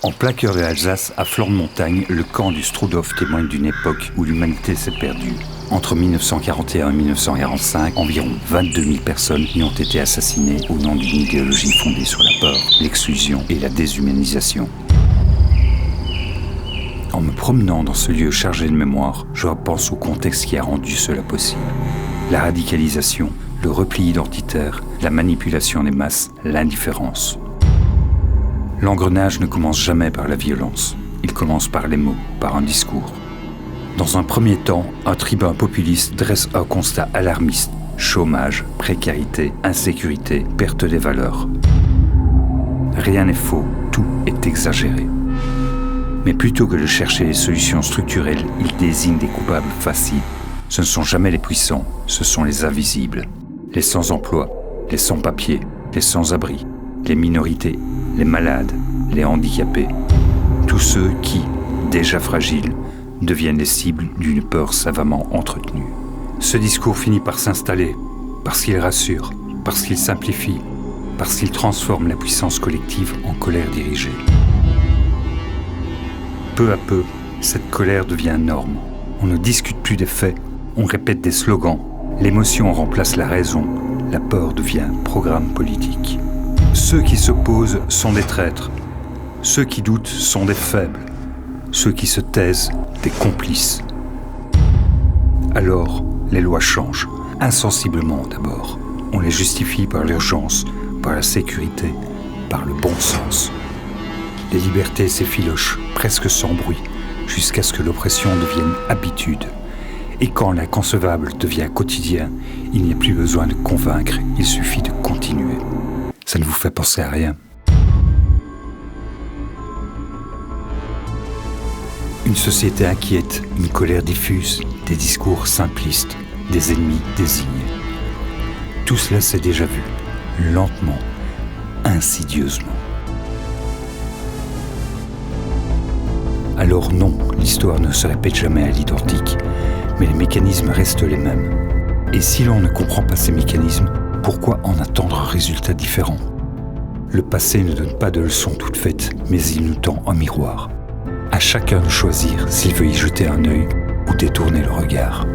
En plein cœur de l'Alsace, à flanc de montagne, le camp du Strudhof témoigne d'une époque où l'humanité s'est perdue. Entre 1941 et 1945, environ 22 000 personnes y ont été assassinées au nom d'une idéologie fondée sur la peur, l'exclusion et la déshumanisation. En me promenant dans ce lieu chargé de mémoire, je repense au contexte qui a rendu cela possible. La radicalisation, le repli identitaire, la manipulation des masses, l'indifférence. L'engrenage ne commence jamais par la violence. Il commence par les mots, par un discours. Dans un premier temps, un tribun populiste dresse un constat alarmiste. Chômage, précarité, insécurité, perte des valeurs. Rien n'est faux, tout est exagéré. Mais plutôt que de chercher les solutions structurelles, il désigne des coupables faciles. Ce ne sont jamais les puissants, ce sont les invisibles. Les sans-emploi, les sans-papiers, les sans-abri, les minorités, les malades, les handicapés. Tous ceux qui, déjà fragiles, deviennent les cibles d'une peur savamment entretenue. Ce discours finit par s'installer, parce qu'il rassure, parce qu'il simplifie, parce qu'il transforme la puissance collective en colère dirigée. Peu à peu, cette colère devient norme. On ne discute plus des faits, on répète des slogans. L'émotion remplace la raison, la peur devient programme politique. Ceux qui s'opposent sont des traîtres. Ceux qui doutent sont des faibles. Ceux qui se taisent, des complices. Alors, les lois changent, insensiblement d'abord. On les justifie par l'urgence, par la sécurité, par le bon sens. Les libertés s'effilochent, presque sans bruit, jusqu'à ce que l'oppression devienne habitude. Et quand l'inconcevable devient quotidien, il n'y a plus besoin de convaincre, il suffit de continuer. Ça ne vous fait penser à rien. Une société inquiète, une colère diffuse, des discours simplistes, des ennemis désignés. Tout cela s'est déjà vu, lentement, insidieusement. Alors non, l'histoire ne se répète jamais à l'identique, mais les mécanismes restent les mêmes. Et si l'on ne comprend pas ces mécanismes, pourquoi en attendre un résultat différent ? Le passé ne donne pas de leçons toutes faites, mais il nous tend un miroir. À chacun de choisir s'il veut y jeter un œil ou détourner le regard.